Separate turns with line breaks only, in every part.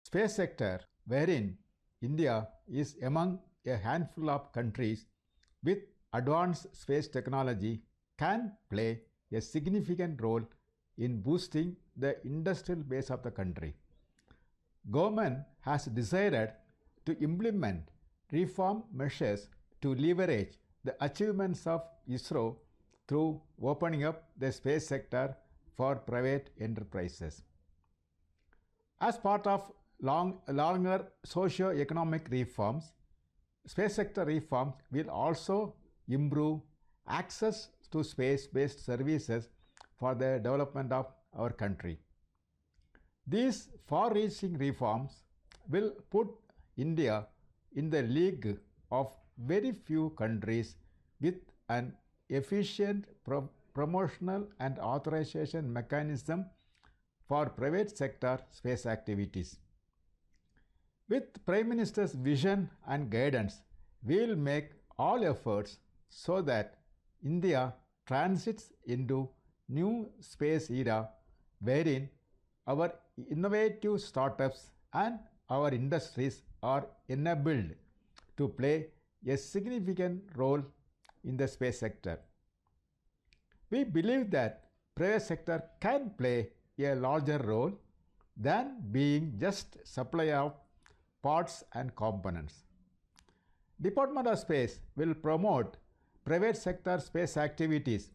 Space sector, wherein India is among a handful of countries with advanced space technology, can play a significant role in boosting the industrial base of the country. Government has decided to implement reform measures to leverage the achievements of ISRO through opening up the space sector for private enterprises. As part of longer socio-economic reforms, space sector reforms will also improve access to space-based services for the development of our country. These far-reaching reforms will put India in the league of very few countries with an efficient promotional and authorization mechanism for private sector space activities. With Prime Minister's vision and guidance, we will make all efforts so that India transits into new space era wherein our innovative startups and our industries are enabled to play a significant role in the space sector. We believe that private sector can play a larger role than being just supplier of parts and components. Department of Space will promote private sector space activities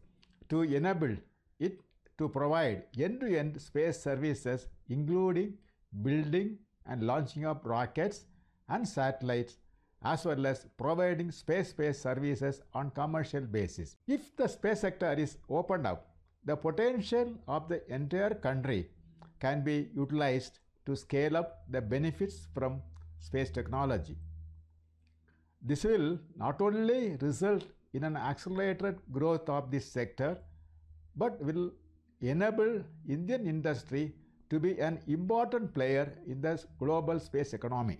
to enable it to provide end-to-end space services, including building and launching of rockets and satellites, as well as providing space-based services on commercial basis. If the space sector is opened up, the potential of the entire country can be utilized to scale up the benefits from space technology. This will not only result in an accelerated growth of this sector, but will enable Indian industry to be an important player in the global space economy.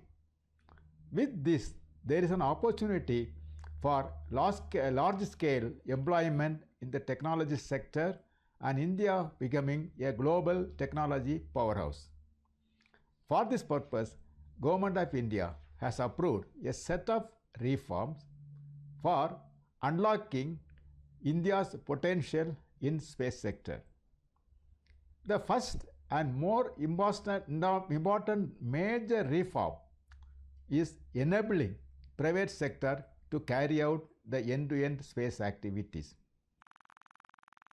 With this, there is an opportunity for large-scale employment in the technology sector and India becoming a global technology powerhouse. For this purpose, Government of India has approved a set of reforms for unlocking India's potential in space sector. The first and more important major reform is enabling private sector to carry out the end-to-end space activities.